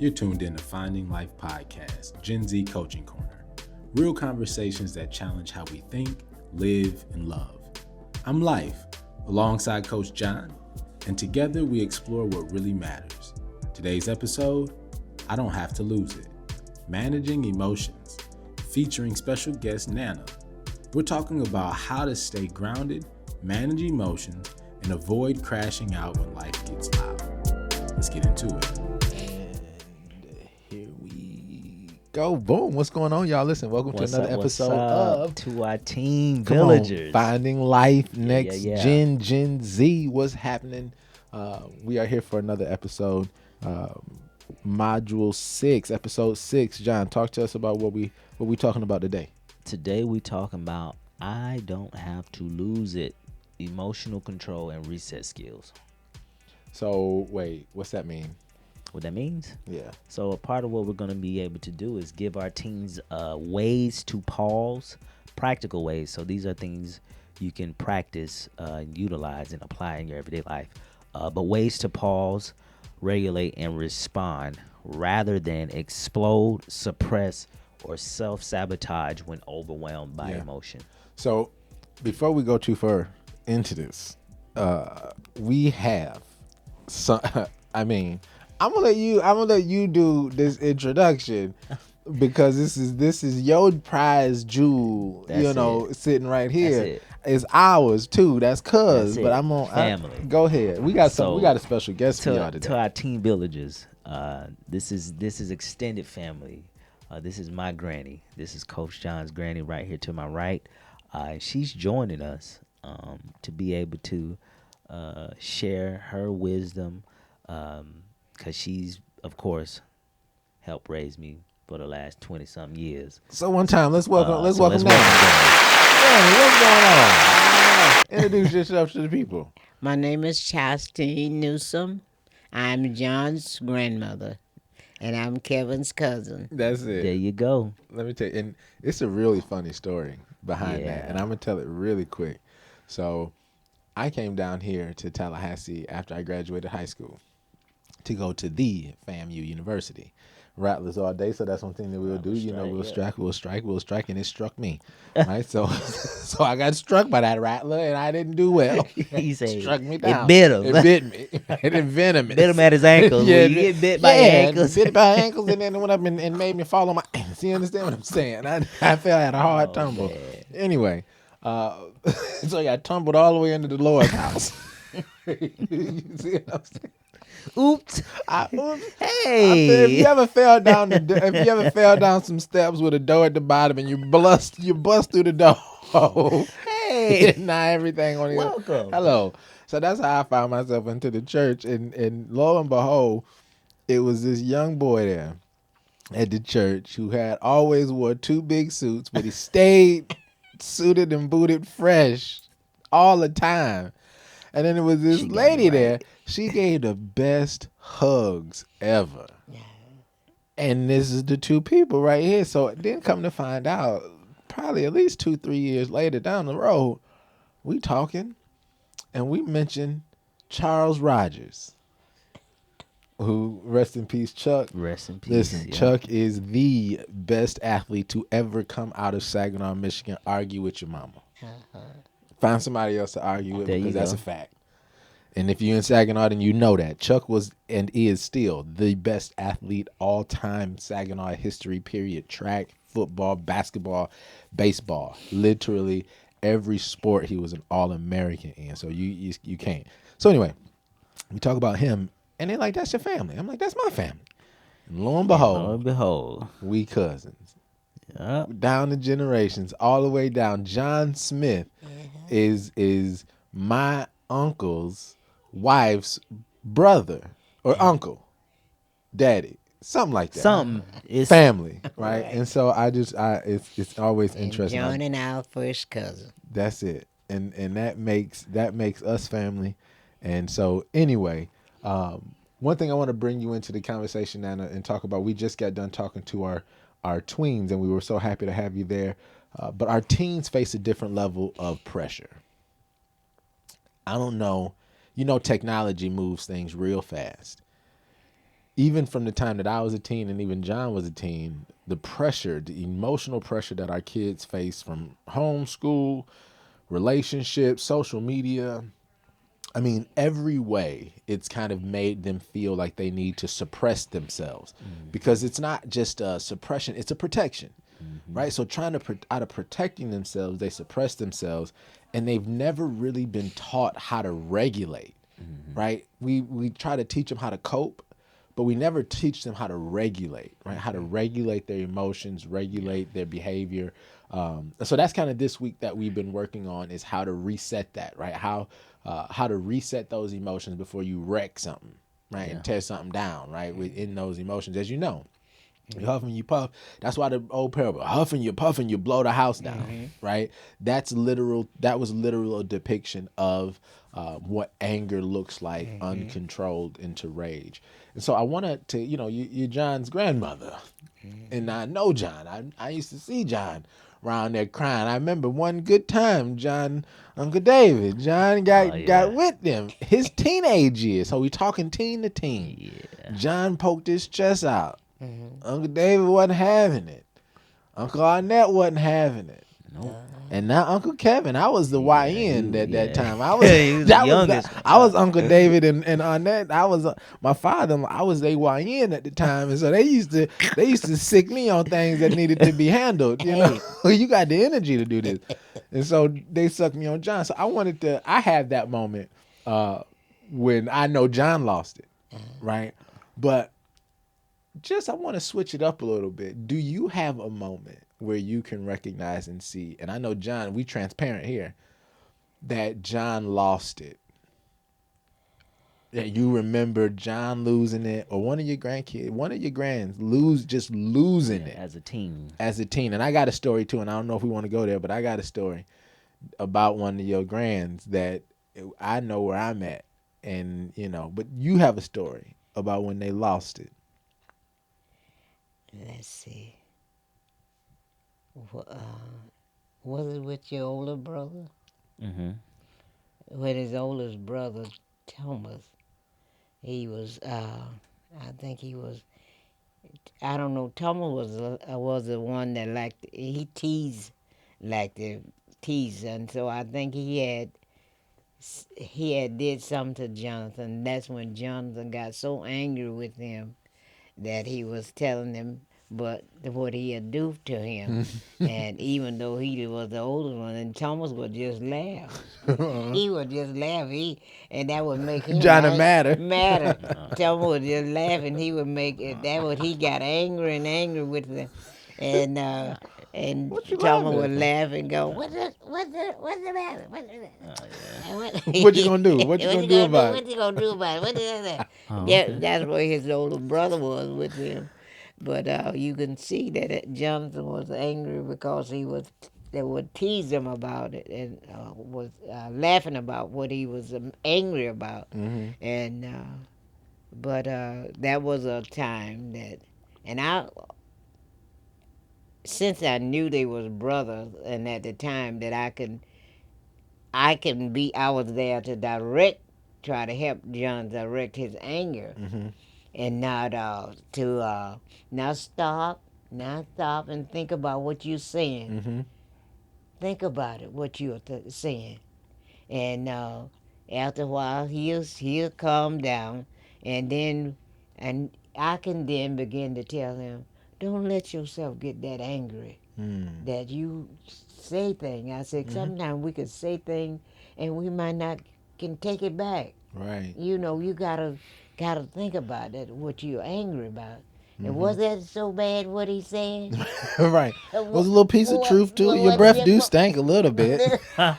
You're tuned in to Finding Life Podcast, Gen Z Coaching Corner. Real conversations that challenge how we think, live, and love. I'm Life, alongside Coach John, and together we explore what really matters. Today's episode, I Don't Have to Lose It. Managing Emotions, featuring special guest Nana. We're talking about how to stay grounded, manage emotions, and avoid crashing out when life gets loud. Let's get into it. And here we go. Boom. What's going on, y'all? Listen, welcome to another episode of To Our Teen Villagers. Finding Life Next yeah. Gen Z. What's happening? We are here for another episode. Module 6, episode 6. John, talk to us about what we talking about today. Today we talking about I don't have to lose it. Emotional control and reset skills. So wait, what's that mean? What that means? Yeah. So a part of what we're going to be able to do is give our teens ways to pause, practical ways. So these are things you can practice, utilize, and apply in your everyday life. But ways to pause, regulate, and respond rather than explode, suppress, or self-sabotage when overwhelmed by emotion. So before we go too far into this, we have some, I'm gonna let you do this introduction because this is your prize jewel, sitting right here. It's ours too. That's cuz. But I'm on family. Go ahead. We got a special guest for y'all today. To our teen villagers, this is extended family. This is my granny. This is Coach John's granny right here to my right. She's joining us to be able to share her wisdom, because she's, of course, helped raise me for the last 20-something years. So one time, let's welcome now. Granny, what's going on? Introduce yourself to the people. My name is Chastity Newsom. I'm John's grandmother, and I'm Kevin's cousin. That's it. There you go. Let me tell you, and it's a really funny story behind that, and I'm going to tell it really quick. So I came down here to Tallahassee after I graduated high school to go to the FAMU University. Rattlers all day, so that's one thing that we'll do. We'll strike, and it struck me, right? So I got struck by that rattler, and I didn't do well. He said, it struck me down. It bit him. It bit me. It envenomous. Bit him at his ankles. Yeah, when you get bit by your ankles. Bit by ankles, and then it went up and made me fall on my ankles. You understand what I'm saying? I fell at a hard tumble. Man. Anyway, so I tumbled all the way into the Lord's house. You see what I'm saying? Oops. Hey. If you ever fell down some steps with a door at the bottom and you bust through the door. Hey. Now everything on the Welcome. Hello. So that's how I found myself into the church, and lo and behold, it was this young boy there at the church who had always wore two big suits, but he stayed suited and booted fresh all the time. And then there was this lady there. She gave the best hugs ever. Yeah. And this is the two people right here. So then come to find out, probably at least 2-3 years later down the road, we talking and we mentioned Charles Rogers, who, rest in peace, Chuck. Rest in peace. Listen, yeah. Chuck is the best athlete to ever come out of Saginaw, Michigan. Argue with your mama. Find somebody else to argue with, because that's a fact. And if you're in Saginaw, then you know that. Chuck was and is still the best athlete all time, Saginaw history, period. Track, football, basketball, baseball. Literally every sport he was an All-American in. So you can't. So anyway, we talk about him, and they're like, that's your family. I'm like, that's my family. And lo and behold, we cousins. Yep. Down the generations, all the way down. John Smith is my uncle's wife's brother or uncle, daddy, something like that. It's family, right? And so it's always interesting. John and our first cousin. That's it, and that makes us family. And so anyway, one thing I want to bring you into the conversation, Nana, and talk about. We just got done talking to our tweens, and we were so happy to have you there. But our teens face a different level of pressure. I don't know. Technology moves things real fast. even from the time that I was a teen and even John was a teen, the pressure, the emotional pressure that our kids face from home, school, relationships, social media, I mean, every way it's kind of made them feel like they need to suppress themselves because it's not just a suppression, it's a protection, right? So trying to, out of protecting themselves, they suppress themselves and they've never really been taught how to regulate, right? We try to teach them how to cope, but we never teach them how to regulate, right? How to regulate their emotions, regulate their behavior. So that's kind of this week that we've been working on is how to reset that, right? How to reset those emotions before you wreck something, right? And tear something down, right? Within those emotions, as you know. You huff and you puff. That's why the old parable, huff and you puff and you blow the house down, right? That's literal. That was literal a depiction of what anger looks like, uncontrolled into rage. And so I wanted to, you're John's grandmother, and I know John. I used to see John around there crying. I remember one good time, Uncle David, John got with them his teenage years. So we talking teen to teen. Yeah. John poked his chest out. Uncle David wasn't having it. Uncle Arnett wasn't having it. Nope. And now Uncle Kevin, I was the YN at that time. I was I was Uncle David and Arnett. I was my father. I was a YN at the time, and so they used to sick me on things that needed to be handled. You know, you got the energy to do this, and so they sucked me on John. So I had that moment when I know John lost it, right? But I want to switch it up a little bit. Do you have a moment where you can recognize and see, and I know John, we transparent here, that John lost it? That you remember John losing it, or one of your grandkids, one of your grands losing it. As a teen. And I got a story too, and I don't know if we want to go there, but I got a story about one of your grands that I know where I'm at. And, but you have a story about when they lost it. Let's see. Was it with your older brother? Mm-hmm. With his oldest brother, Thomas, he was, I think he was, I don't know, Thomas was the one that he teased, to tease, and so I think he had did something to Jonathan. That's when Jonathan got so angry with him that he was telling him what he had do to him. And even though he was the older one, and Thomas would just laugh. He would just laugh. And that would make him matter. Thomas would just laugh, and he would make it. He got angry and angry with them. And Thomas would laugh and go, what's the matter? What you gonna do? What you gonna do about it? What you gonna do about it? What is that? Okay. That's where his older brother was with him. But you can see that Jonathan was angry because they would tease him about it and was laughing about what he was angry about. Mm-hmm. And but that was a time that, and since I knew they was brothers, and at the time that I was there to try to help John direct his anger. Mm-hmm. And now stop and think about what you're saying. Mm-hmm. Think about it, what you're saying. And after a while, he'll calm down, and I can then begin to tell him, don't let yourself get that angry that you say things. I said, sometimes we could say things and we might not can take it back. Right. You gotta think about that, what you're angry about. And was that so bad what he said? Right. It was a little piece of truth too. Your breath do stank a little bit. And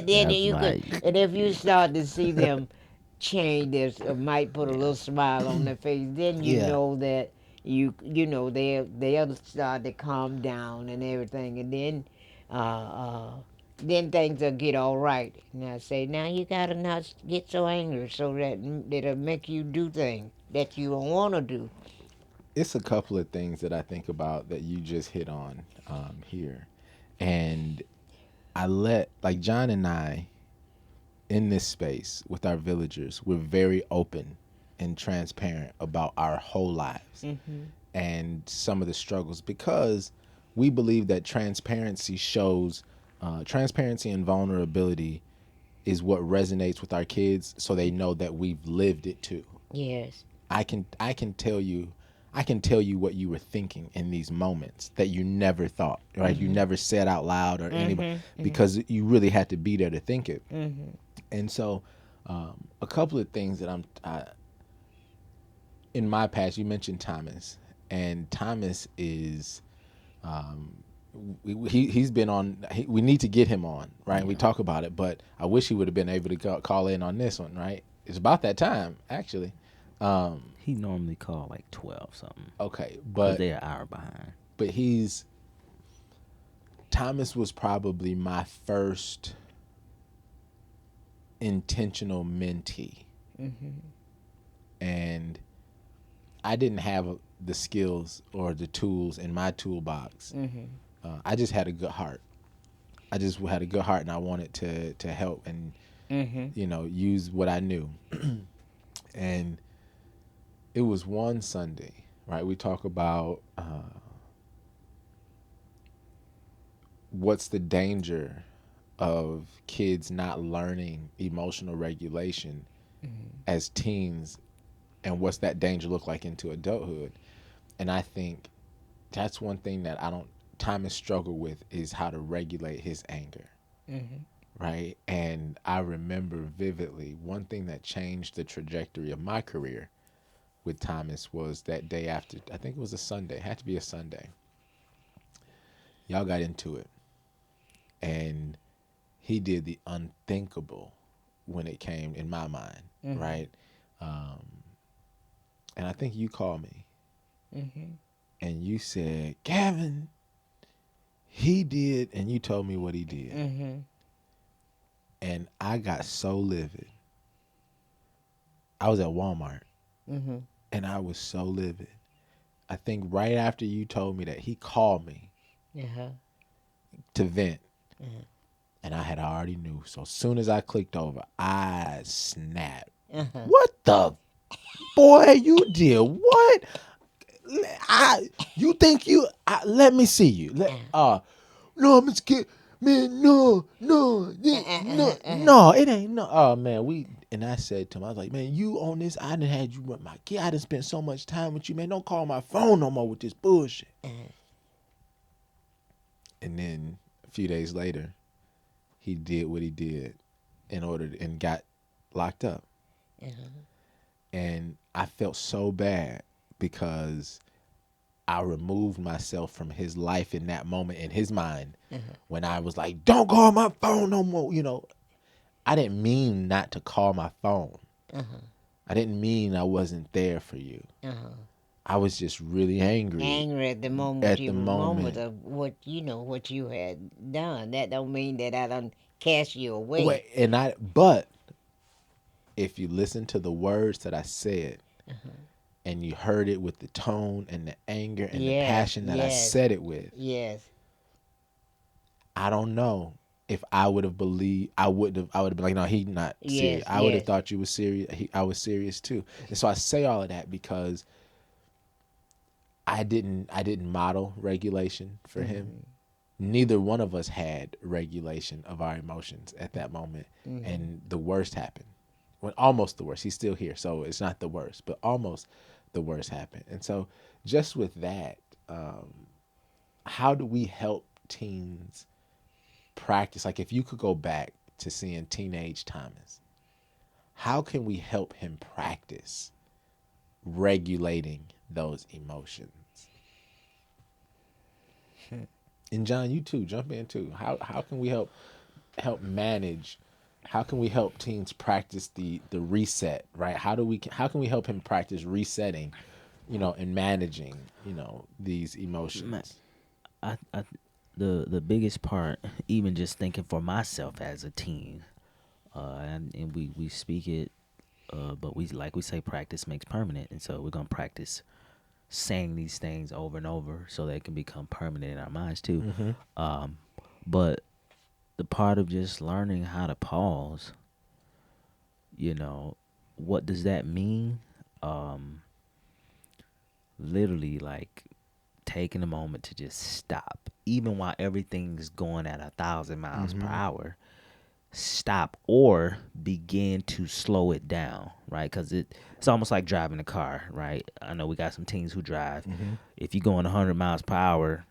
then and if you start to see them change, might put a little smile on their face, then you know that they'll start to calm down and everything, and then things will get all right. And I say, now you gotta not get so angry so that it'll make you do things that you don't want to do. It's a couple of things that I think about that you just hit on here. And like John and I, in this space with our villagers, we're very open and transparent about our whole lives and some of the struggles, because we believe that transparency shows transparency and vulnerability is what resonates with our kids, so they know that we've lived it too. Yes. I can tell you what you were thinking in these moments that you never thought, right? You never said out loud or anybody, because you really had to be there to think it. And so a couple of things that in my past, you mentioned Thomas, and Thomas is he's been on. We need to get him on, right? We talk about it, but I wish he would have been able to call in on this one, right? It's about that time, actually. He normally call like 12 something. Okay, Because but they're an hour behind. But Thomas was probably my first intentional mentee, and I didn't have the skills or the tools in my toolbox. I just had a good heart. And I wanted to help and use what I knew. And it was one Sunday, right? We talk about what's the danger of kids not learning emotional regulation as teens, and what's that danger look like into adulthood. And I think that's one thing that Thomas struggled with, is how to regulate his anger. Right? And I remember vividly, one thing that changed the trajectory of my career with Thomas was that day after, I think it was a Sunday, it had to be a Sunday. Y'all got into it. And he did the unthinkable when it came, in my mind, right? And I think you called me. And you said, Gavin, he did, and you told me what he did. And I got so livid. I was at Walmart, and I was so livid. I think right after you told me that, he called me to vent. And I had already knew. So as soon as I clicked over, I snapped. What the boy you did? What? You think you? Let me see you. No, I'm scared. Man, no, it ain't no. Oh man, and I said to him, I was like, man, you on this? I done had you with my kid. I done spent so much time with you, man. Don't call my phone no more with this bullshit. And then a few days later, he did what he did and got locked up. And I felt so bad because I removed myself from his life in that moment, in his mind, when I was like, don't call my phone no more. I didn't mean not to call my phone. I didn't mean I wasn't there for you. I was just really angry. Angry at the moment. At the moment of what you had done. That don't mean that I done cast you away. But if you listen to the words that I said, and you heard it with the tone and the anger and the passion that I said it with. Yes. I don't know if I would have believed. I would have been like, no, he's not serious. I would have thought you were serious. I was serious too. And so I say all of that because I didn't model regulation for him. Neither one of us had regulation of our emotions at that moment. And the worst happened. When almost the worst. He's still here, so it's not the worst, but almost the worst happened. And so just with that, how do we help teens practice? Like, if you could go back to seeing teenage Thomas, how can we help him practice regulating those emotions? And John, you too, jump in too. How can we help manage? How can we help teens practice the reset, right? How can we help him practice resetting, and managing, these emotions? The biggest part, even just thinking for myself as a teen, and we speak it, but we say practice makes permanent, and so we're gonna practice saying these things over and over so they can become permanent in our minds too. But the part of just learning how to pause, what does that mean? um, literally like taking a moment to just stop, even while everything's going at 1,000 miles per hour. Stop or begin to slow it down, right? Because it's almost like driving a car, right? I know we got some teens who drive. If you're going 100 miles per hour,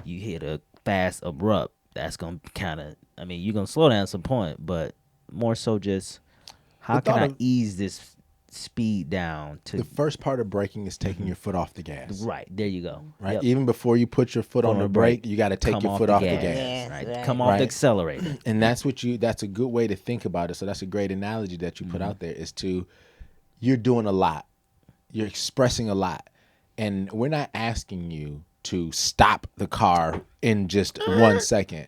you hit a fast abrupt, that's gonna kind of, I mean, you're gonna slow down at some point, but more so just how The can thought I of ease this speed down the to first part of braking is taking your foot off the gas. right there you go, Right. Yep. Even before you put your foot on the brake, you got to take come your off foot the off the gas, gas. Yes, right? right. Come off the Right. accelerator. And that's a good way to think about it. So that's a great analogy that you put out there is to, you're doing a lot. You're expressing a lot. And we're not asking you to stop the car in just 1 second.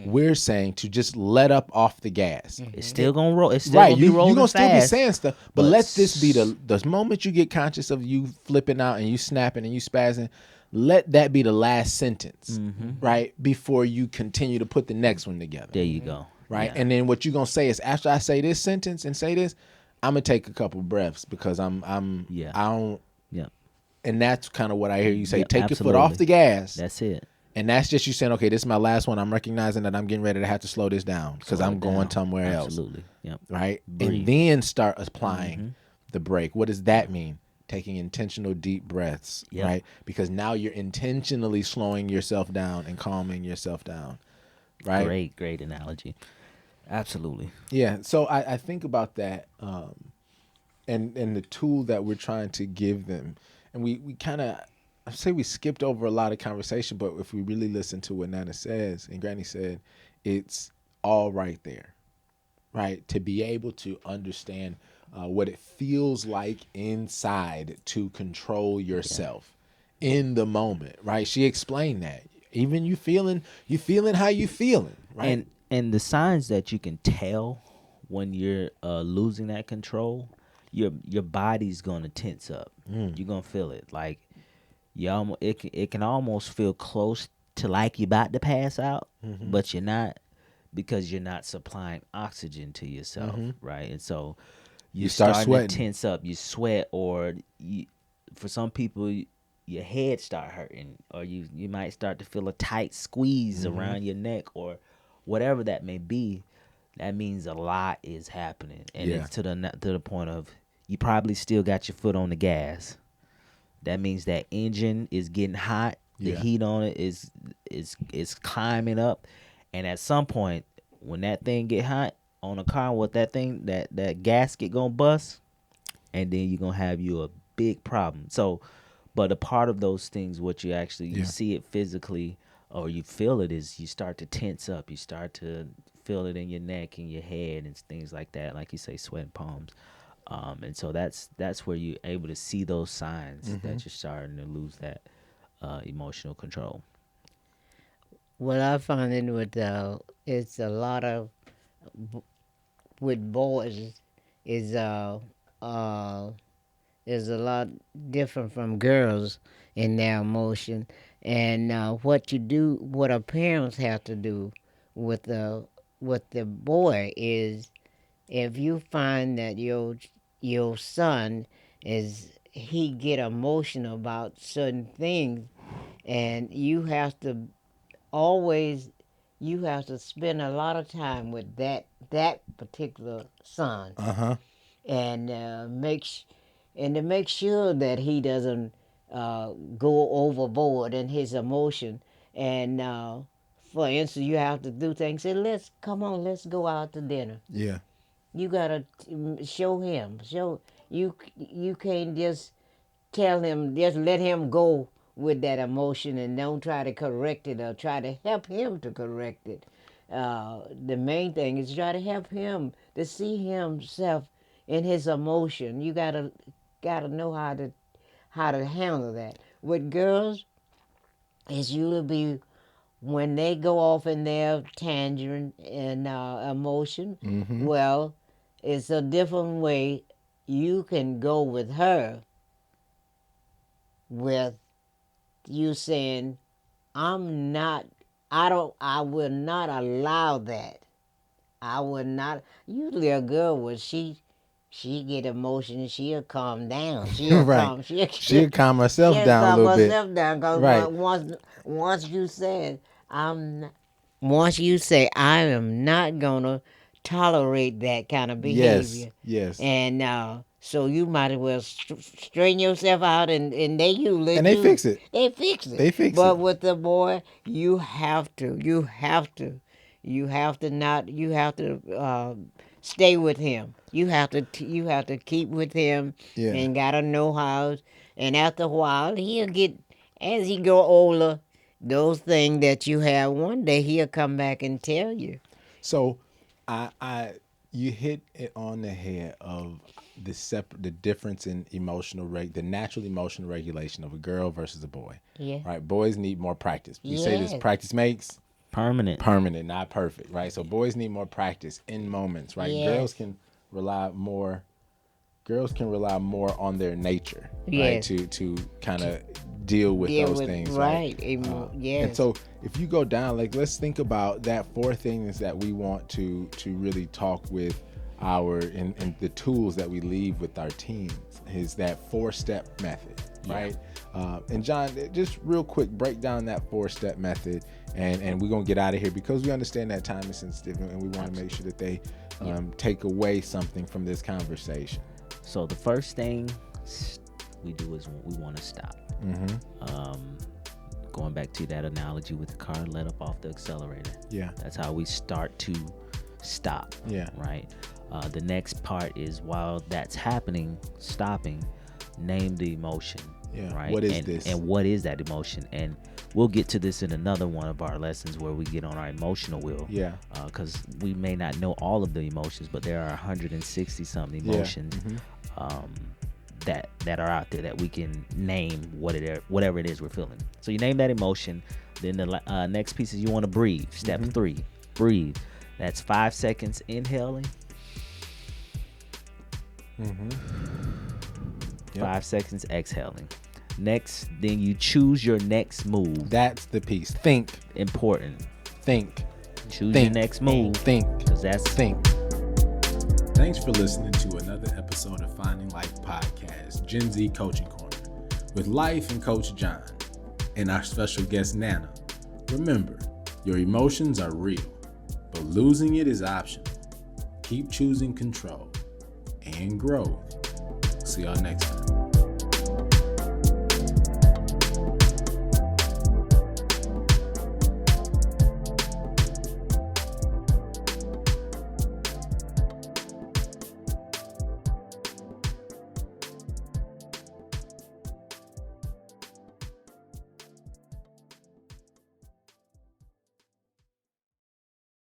We're saying to just let up off the gas. It's still gonna roll. It's still Right, gonna be you're rolling gonna still be fast, saying stuff, but but let this be the moment you get conscious of you flipping out and you snapping and you spazzing. Let that be the last sentence, right? Before you continue to put the next one together. There you go. Right, Yeah. and then what you're gonna say is, after I say this sentence and say this, I'm gonna take a couple breaths because I don't, Yeah. and that's kind of what I hear you say. Yep, Take your foot off absolutely. the gas. That's it. And that's just you saying, okay, this is my last one. I'm recognizing that I'm getting ready to have to slow this down because Slow I'm it going down. somewhere else. Absolutely. Yep. Right? Breathe. And then start applying the brake. What does that mean? Taking intentional deep breaths, Yep. right? Because now you're intentionally slowing yourself down and calming yourself down, right? Great analogy. Absolutely. Yeah. So I think about that, and the tool that we're trying to give them, and we kind of, I say we skipped over a lot of conversation, but if we really listen to what Nana says and Granny said, it's all right there, right? To be able to understand what it feels like inside to control yourself in the moment, right? She explained that. Even you feeling how you feeling, right? And the signs that you can tell when you're losing that control, your body's gonna tense up. You're gonna feel it. Like it can almost feel close to like you're about to pass out, but you're not, because you're not supplying oxygen to yourself, right? And so You start starting sweating. to tense up. You sweat, or for some people, your head start hurting, or you might start to feel a tight squeeze around your neck, or whatever that may be. That means a lot is happening, and Yeah. it's to the point of you probably still got your foot on the gas. That means that engine is getting hot. The Yeah. heat on it is climbing up, and at some point, when that thing get hot on a car, what that gasket gonna bust, and then you're gonna have you a big problem. So, but a part of those things, what you actually you Yeah. see it physically or you feel it, is you start to tense up. You start to feel it in your neck and your head and things like that. Like you say, sweat and palms. And so that's where you're able to see those signs that you're starting to lose that emotional control. What I find in with it's a lot of with boys is uh is a lot different from girls in their emotion, and what our parents have to do with the boy is, if you find that your son he get emotional about certain things, and always you have to spend a lot of time with that particular son, and and to make sure that he doesn't go overboard in his emotion. And for instance, you have to do things. Say, let's go out to dinner. Yeah. You gotta show him. You can't just tell him, just let him go with that emotion and don't try to correct it or try to help him to correct it. The main thing is try to help him to see himself in his emotion. You gotta know how to handle that. With girls, it's usually be when they go off in their tangent and emotion. Well, it's a different way you can go with her, with you saying, I'm not, I will not allow that. I would not. Usually a girl, she get emotional, she'll calm down. She'll Right. calm. She'll calm herself She'll down a calm little bit. herself down. Cause Right. once you said I'm, not, once you say I am not gonna tolerate that kind of behavior, Yes. and so you might as well straighten yourself out, and they usually And they do. fix it. They fix it. They fix but it. with the boy, you have to not. You have to stay with him. You have to keep with him, Yeah. and gotta know how. And after a while, he'll get, as he go older, those things that you have one day, he'll come back and tell you. So, you hit it on the head of the difference in the natural emotional regulation of a girl versus a boy. Yeah. Right. Boys need more practice. You say this: Yes. practice makes Permanent. not perfect. Right. So boys need more practice in moments. Right. Yes. Girls can rely more on their nature. Yes. Right. To kind of deal with those things. Right. Yes. And so if you go down, like, let's think about that 4 things that we want to really talk with and the tools that we leave with our teens is that 4-step method, right? And John, just real quick, break down that 4-step method, and we're gonna get out of here because we understand that time is sensitive, and we want to make sure that they take away something from this conversation. So the first thing we do is we want to stop. Going back to that analogy with the car, let up off the accelerator. Yeah. That's how we start to stop. Yeah. Right. The next part is, while that's happening, stopping, name the emotion. Yeah. Right. What is this? And what is that emotion? And we'll get to this in another one of our lessons where we get on our emotional wheel. Yeah. Because we may not know all of the emotions, but there are 160 something emotions. That are out there that we can name whatever it is we're feeling. So you name that emotion. Then the next piece is you want to breathe. Step 3, breathe. That's 5 seconds inhaling. 5 seconds exhaling. Next, then you choose your next move. That's the piece. Think. Important. Think. Choose your next move. Think. Because that's Think. Thanks for listening to another episode of Finding Life Podcast, Gen Z Coaching Corner, with Life and Coach John, and our special guest, Nana. Remember, your emotions are real, but losing it is optional. Keep choosing control and growth. See y'all next time.